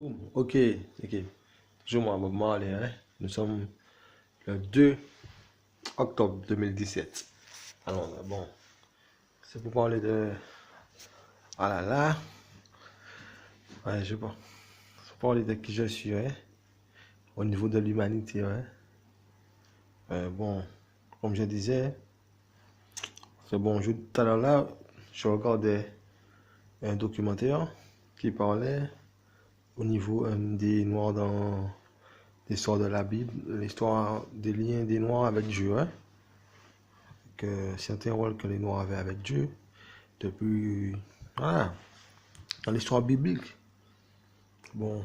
Ok, ok. Toujours moi, Bob Marley, hein. Nous sommes le 2 octobre 2017. Alors, bon, c'est pour parler de... Ah là là. Ouais, je sais pas. Pour parler de qui je suis, hein. Au niveau de l'humanité, hein. Bon, comme je disais, c'est bon, tout à l'heure là, je regardais un documentaire qui parlait au niveau des Noirs dans l'histoire de la Bible, l'histoire des liens des Noirs avec Dieu, hein. Que certains rôles que les Noirs avaient avec Dieu depuis, voilà, dans l'histoire biblique. Bon,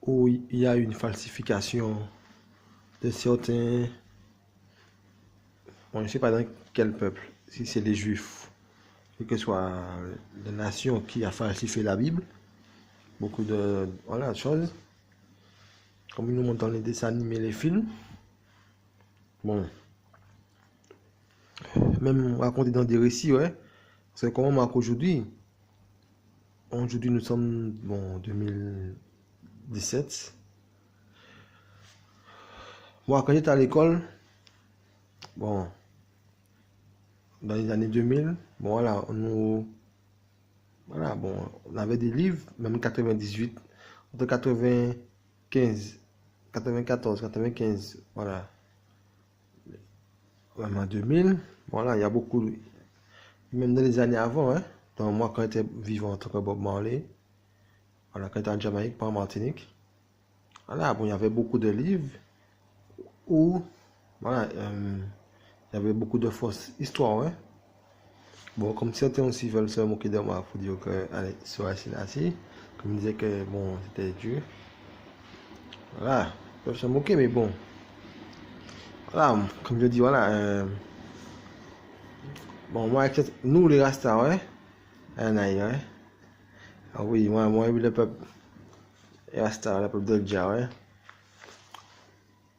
où il y a une falsification de certains, bon, je ne sais pas dans quel peuple, si c'est les Juifs, que ce soit la nation qui a falsifié la Bible, beaucoup de, voilà, choses, comme ils nous montrent dans les dessins animés, les films. Bon, même raconté dans des récits, ouais. C'est comment marque aujourd'hui. Aujourd'hui, nous sommes, bon, 2017. Moi, quand j'étais à l'école, bon, dans les années 2000, bon, voilà, bon, on avait des livres, même en 98, entre 95, 94, 95, voilà, même en 2000, voilà, il y a beaucoup, même dans les années avant, hein, donc moi, quand j'étais vivant en tant que Bob Marley, voilà, quand j'étais en Jamaïque, pas en Martinique, voilà, bon, il y avait beaucoup de livres où, voilà, il y avait beaucoup de fausses histoires, hein. Bon, comme certains aussi veulent se moquer de moi pour dire que, allez, sur assis, comme ils disaient que, bon, c'était Dieu. Voilà, ils peuvent se moquer, mais bon. Voilà, comme je dis, voilà. Bon, moi, nous, les Rastas, ouais. Ouais. Ah oui, moi, le peuple Rasta, le peuple de Dja, ouais.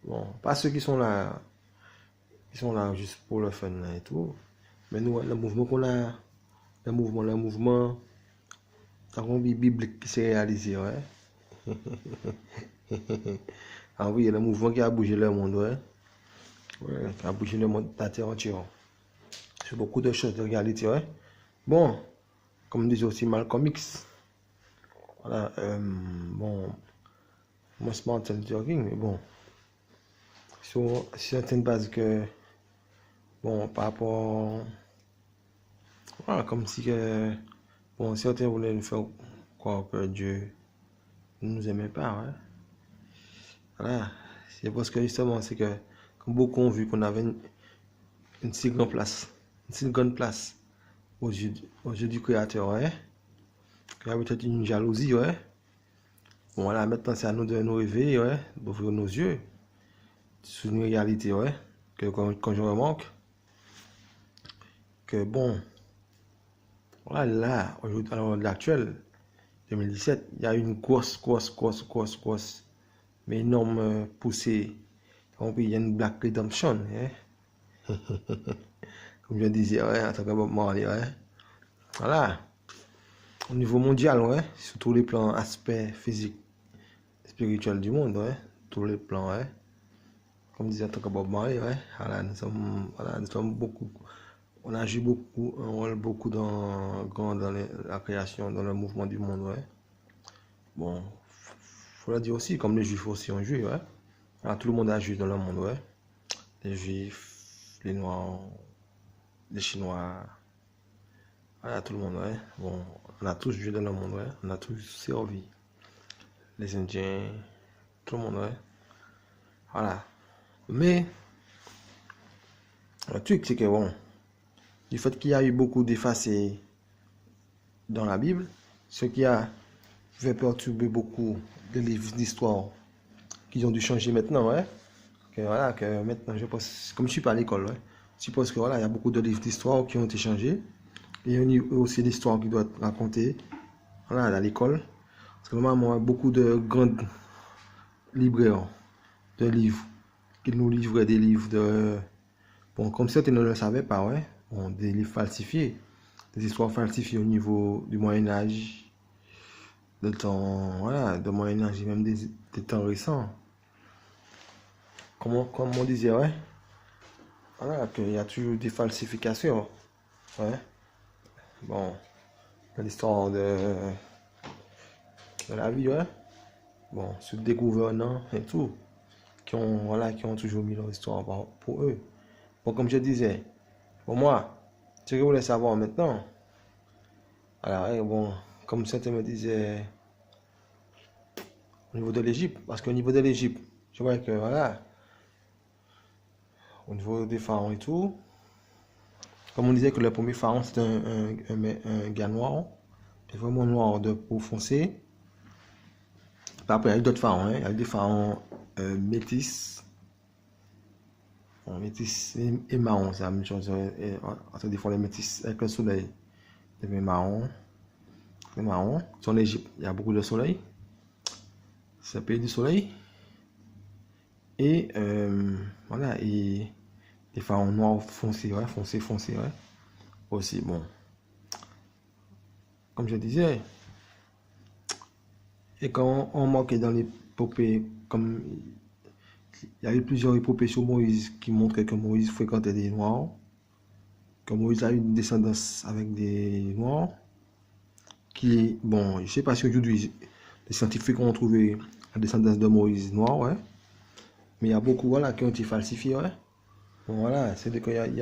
Bon, pas ceux qui sont là juste pour le fun là, et tout. Mais nous, le mouvement qu'on a, le mouvement, ça qu'on dit biblique qui s'est réalisé, ouais. Ah oui, le mouvement qui a bougé le monde, ouais. Ouais, qui a bougé le monde, la terre entière. C'est beaucoup de choses de réalité, ouais. Bon, comme disait aussi Malcolm X, voilà, bon, moi c'est Martin Luther King, mais bon, sur certaines bases que, bon, par rapport, voilà, comme si que, bon, certains voulaient nous faire croire que Dieu ne nous aimait pas, ouais. Voilà, c'est parce que justement, c'est que, comme beaucoup ont vu qu'on avait une si grande place, aux yeux du Créateur, ouais, qu'il y avait peut-être une jalousie, ouais. Bon, voilà, maintenant c'est à nous de nous réveiller, ouais, d'ouvrir nos yeux sur une réalité, ouais, que quand je remarque que, bon, voilà, là, aujourd'hui, alors l'actuel, 2017, il y a une grosse, mais énorme poussée. Il y a une Black Redemption, hein. Comme je disais, ouais, en tant que Bob Marley, ouais. Voilà, au niveau mondial, ouais, sur tous les plans, aspects physiques, spirituels du monde, ouais, tous les plans, ouais. Comme disait en tant que Bob Marley, ouais, voilà, nous sommes beaucoup, on a joué beaucoup, un rôle beaucoup dans la création, dans le mouvement du monde, ouais. Bon, faut le dire aussi, comme les Juifs aussi ont joué, ouais. Alors, tout le monde a joué dans le monde, ouais. Les Juifs, les Noirs, les Chinois, voilà, tout le monde, ouais. Bon, on a tous joué dans le monde, ouais. On a tous servi. Les Indiens, tout le monde, ouais. Voilà. Mais, le truc, c'est que, bon, du fait qu'il y a eu beaucoup d'effacés dans la Bible, ce qui a fait perturber beaucoup de livres d'histoire qui ont dû changer maintenant, ouais. Que voilà, que maintenant, je pense, comme je suis pas à l'école, ouais, je suppose que voilà, il y a beaucoup de livres d'histoire qui ont été changés. Et il y a aussi l'histoire qui doit être racontée, voilà, à l'école. Parce que normalement, beaucoup de grands libraires de livres qui nous livraient des livres de. Bon, comme certains ne le savaient pas, ouais. Bon, des livres falsifiés, des histoires falsifiées au niveau du Moyen-Âge, de temps, voilà, de Moyen Âge, même des temps récents. Comme on disait, ouais, voilà, qu'il y a toujours des falsifications. Ouais. Bon, dans l'histoire de la vie, ouais. Bon, ceux des gouvernants et tout, voilà, qui ont toujours mis leur histoire pour eux. Bon, comme je disais, pour moi, ce que je voulais savoir maintenant, alors, bon, comme certains me disaient, au niveau de l'Égypte, parce qu'au niveau de l'Égypte, je vois que, voilà, au niveau des pharaons et tout, comme on disait que le premier pharaon, c'était un gars noir, vraiment noir de peau foncée. Après, il y a eu d'autres pharaons, hein. Il y a eu des pharaons métis. Bon, métis et marron, c'est la même chose. Entre des fois, les métis avec le soleil, les marrons. Les marrons. Sur l'Égypte, il y a beaucoup de soleil. C'est un pays du soleil. Et voilà, et des pharaons noirs foncés, ouais, foncés, ouais. Aussi, bon. Comme je disais, et quand on manquait dans l'épopée, comme il y a eu plusieurs épopées sur Moïse qui montraient que Moïse fréquentait des Noirs, que Moïse a eu une descendance avec des Noirs, qui, bon, je ne sais pas si aujourd'hui les scientifiques ont trouvé la descendance de Moïse noir, ouais, mais il y a beaucoup, voilà, qui ont été falsifiés, ouais. Bon, voilà, c'est qu'il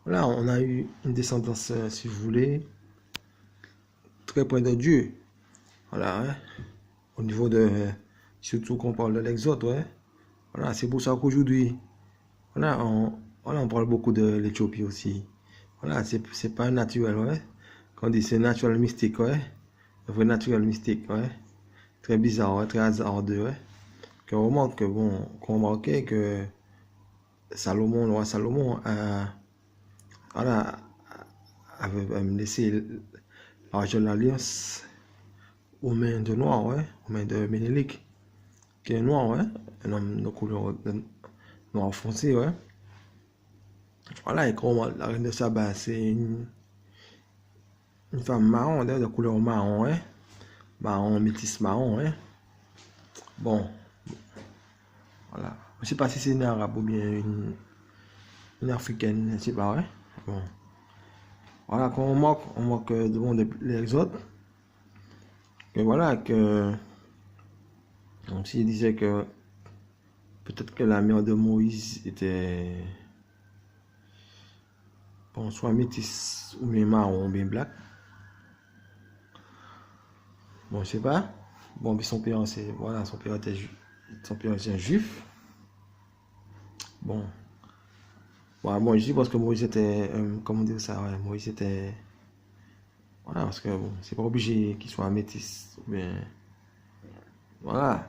voilà, on a eu une descendance, si vous voulez, très près de Dieu, voilà, ouais. Au niveau de, surtout qu'on parle de l'Exode, ouais. Voilà, c'est pour ça qu'aujourd'hui, voilà, on parle beaucoup de l'Éthiopie aussi. Voilà, c'est pas naturel, ouais. Quand on dit c'est naturel mystique, ouais. Un vrai naturel mystique, ouais. Très bizarre, ouais, très hasardeux, ouais. Qu'on remarque que, bon, qu'on remarquait que Salomon, le roi Salomon, voilà, avait laissé l'argent de l'alliance aux mains de Noir, ouais, aux mains de Ménélique, qui est noir, ouais, un homme de couleur noir foncé, ouais. Voilà, et comment la reine de Saba, c'est une femme marron, d'ailleurs, de couleur marron, ouais. Marron, métis marron, ouais. Bon, voilà. Je ne sais pas si c'est une arabe ou bien une africaine, je ne sais pas, ouais. Bon. Voilà, quand on moque devant les autres, que voilà, que. Donc, s'il disait que peut-être que la mère de Moïse était. Bon, soit métis ou bien marron ou bien black. Bon, je sais pas. Bon, puis son père, c'est. Voilà, son père était un juif. Bon. Bon, je dis parce que Moïse était. Comment dire ça, ouais, Moïse était. Voilà, parce que bon, c'est pas obligé qu'il soit métis. Ou bien. Voilà.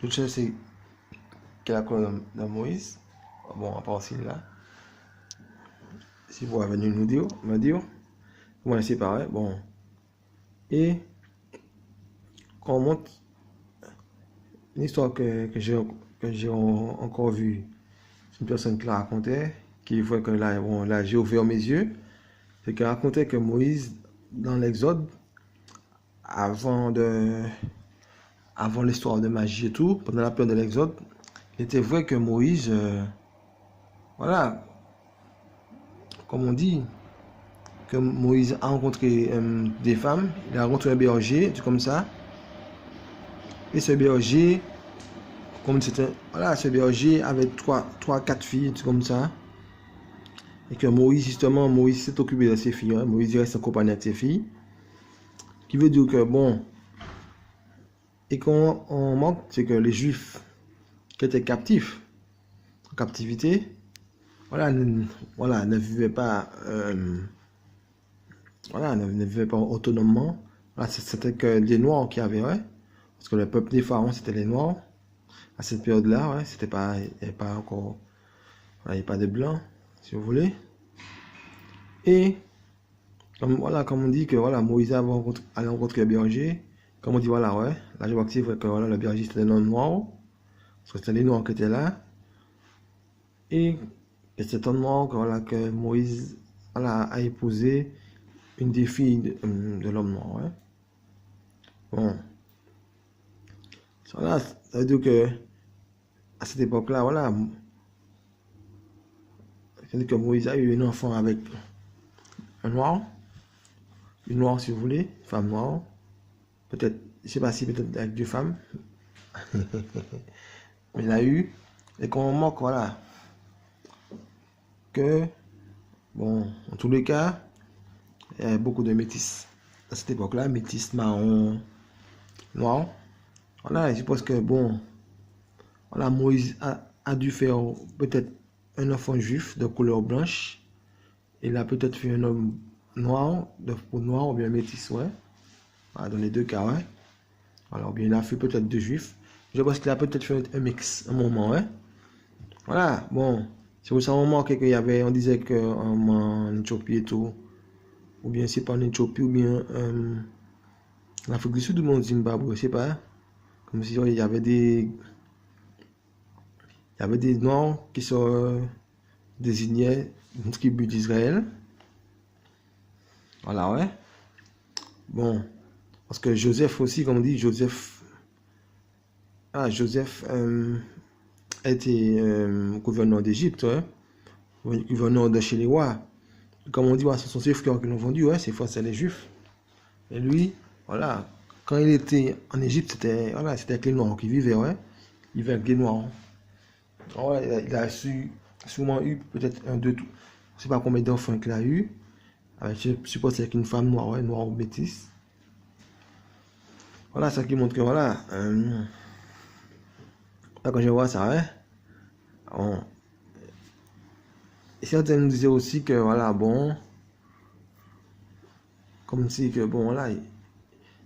L'autre chose, c'est qu'il a quoi dans Moïse. Bon, à part là. Si vous avez venu nous dire, me dire. Bon, c'est pareil. Bon. Et quand on monte une histoire que j'ai encore vue, c'est une personne qui la racontait, qui voit que là, bon, là j'ai ouvert mes yeux, c'est qu'elle racontait que Moïse, dans l'Exode, avant l'histoire de magie et tout, pendant la période de l'Exode, il était vrai que Moïse, voilà, comme on dit, que Moïse a rencontré des femmes, il a rencontré un berger, tout comme ça, et ce berger, comme c'était, voilà, ce berger avait 4 filles, tout comme ça, et que Moïse, justement, Moïse s'est occupé de ses filles, hein. Moïse reste en compagnie de ses filles, qui veut dire que, bon, et quand on manque, c'est que les Juifs qui étaient captifs, en captivité, voilà, ne vivaient pas, voilà, ne vivaient pas autonomement. Voilà, c'était que des Noirs qui avaient, ouais, parce que le peuple des pharaons, c'était les Noirs. À cette période-là, ouais, c'était pas, il n'y avait pas encore, voilà, il n'y avait pas de Blancs, si vous voulez. Et, voilà, comme on dit que, voilà, Moïse allait rencontrer le berger, comme on dit, voilà, ouais, là, je vois que c'est vrai que, voilà, le berger, c'était un homme noir, parce que c'était les Noirs qui étaient là. Et c'est un noir que, voilà, que Moïse, voilà, a épousé une des filles de l'homme noir, ouais. Bon, voilà, ça veut dire que à cette époque-là, voilà, c'est que Moïse a eu un enfant avec un noir, une noire si vous voulez, une femme noire, peut-être, je sais pas si peut-être avec deux femmes, mais il a eu, et qu'on remarque, voilà, que, bon, en tous les cas, il y a beaucoup de métis à cette époque-là, métis marron, noir. Voilà, et je pense que, bon, voilà, Moïse a dû faire peut-être un enfant juif de couleur blanche. Il a peut-être fait un homme noir, de peau noire, ou bien métis, ouais. Voilà, dans les deux cas, ouais. Alors, bien, il a fait peut-être deux juifs. Je pense qu'il a peut-être fait un mix, un moment, ouais. Voilà, bon. Si vous avez remarqué qu'il y avait, on disait qu'en Éthiopie et tout, ou bien c'est pas en Éthiopie, ou bien en Afrique du Sud, ou bien au Zimbabwe, je sais pas. Comme si il y avait des noirs qui sont désignés une tribu d'Israël. Voilà, ouais. Bon, parce que Joseph aussi, comme on dit, Joseph a été gouverneur d'Égypte, ouais. Gouverneur de chez les rois. Comme on dit, ouais, ce sont ses frères qui l'ont vendu, ouais, c'est forcément les juifs. Et lui, voilà, quand il était en Égypte, c'était avec les noirs qui vivaient, ouais. Il vivait avec les noirs. Ouais, il a sûrement eu peut-être un, deux, je ne sais pas combien d'enfants qu'il a eu. Je suppose avec une femme noire, ouais, noire ou métisse. Voilà, ça qui montre que voilà. Là, quand je vois ça, ouais. Bon. Et certains nous disaient aussi que voilà, bon. Comme si que bon, là,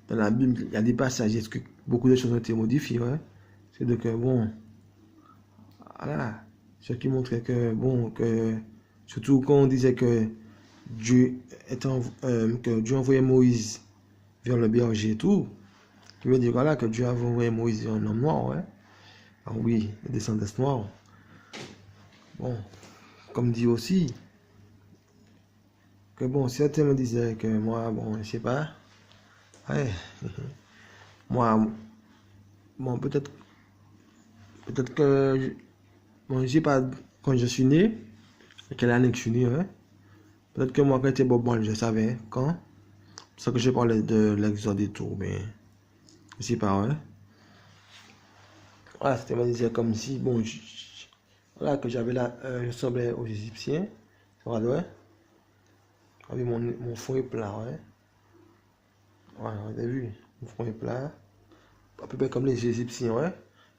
dans la Bible, il y a des passages, est-ce que beaucoup de choses ont été modifiées, ouais. C'est de que bon. Voilà. Ce qui montrait que bon, que. Surtout quand on disait que que Dieu envoyait Moïse vers le berger et tout. Qui veut dire voilà, que Dieu a envoyé Moïse vers un homme noir, ouais. Ah oui, les descendants noirs. Bon, comme dit aussi, que bon, certains me disaient que moi, bon, je sais pas. Ouais. Moi, bon, peut-être que, bon, je sais pas quand je suis né, quelle année que je suis né, ouais. Peut-être que moi, quand j'étais bon, je savais quand. C'est ça que je parlais de l'exode et tout, mais je sais pas, ouais. Voilà, c'était me disait comme si, bon, voilà, que j'avais là, je ressemblais aux Égyptiens. Voilà, ouais. Avec mon fond est plat, ouais. Voilà, vous avez vu, mon fond est plat. À peu près comme les Égyptiens, ouais.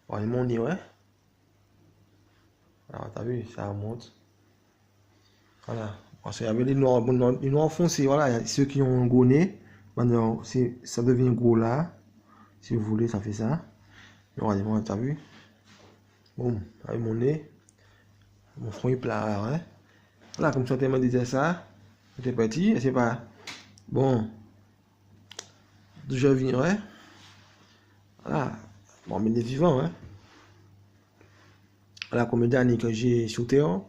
Voilà, mon nez, ouais. Alors, t'as vu, ça monte. Voilà. Parce qu'il y avait les noirs foncés, voilà. Ceux qui ont un gros nez, maintenant, ça devient gros là. Si vous voulez, ça fait ça. Regardez, moi, t'as vu? Bon, avec mon nez, mon front est plat, ouais. Voilà, comme ça, tu me disais ça. J'étais petit, et c'est pas. Bon, je viens, ouais. Voilà. Bon, mais il est vivant, hein. Voilà combien d'années que j'ai sur Terre.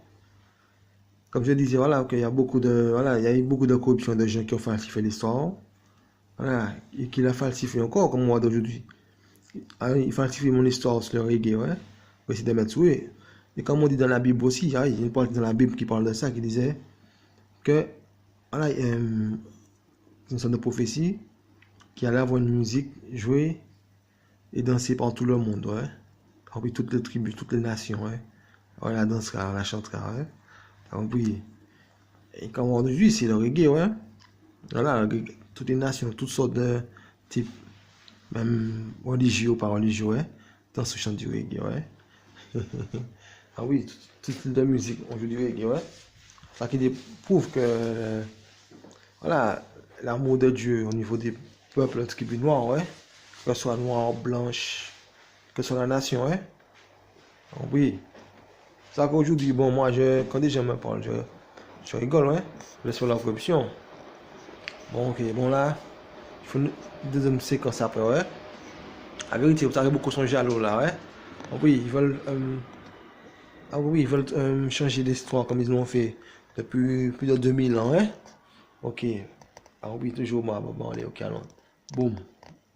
Comme je disais, voilà, qu'il y a beaucoup de. Voilà, il y a eu beaucoup de corruption de gens qui ont falsifié l'histoire. Voilà, et qui l'a falsifié encore, comme moi d'aujourd'hui. Il falsifie mon histoire sur le reggae, ouais. Pour essayer de mettre sous. Et comme on dit dans la Bible aussi, il y a une partie dans la Bible qui parle de ça, qui disait que, voilà, une sorte de prophétie, qui allait avoir une musique jouée et dansée par tout le monde, ouais. Parmi toutes les tribus, toutes les nations, ouais. On la dansera, on la chantera, ouais. Donc, oui. Et comme aujourd'hui, c'est le reggae, ouais. Voilà, toutes les nations, toutes sortes de types, même religieux ou pas religieux, ouais. Dans ce chant du reggae, ouais. Ah oui, tout style de musique, on joue du reggae, ouais. Ça qui prouve que, voilà, l'amour de Dieu au niveau des peuples tribus noirs, ouais. Que ce soit noir, blanche, que ce soit la nation, ouais. Donc, oui. Ça qu'aujourd'hui, bon, moi, quand des gens me parlent, je rigole, ouais. Je sur la corruption. Bon, ok, bon là, il faut une deuxième séquence après, ouais. La vérité, vous savez, beaucoup sont jaloux là, ouais. Donc, oui, ils veulent changer l'histoire comme ils l'ont fait depuis plus de 2000 ans, ouais. Ok. Ah oui, toujours moi, bon, allez, ok, alors. Boum.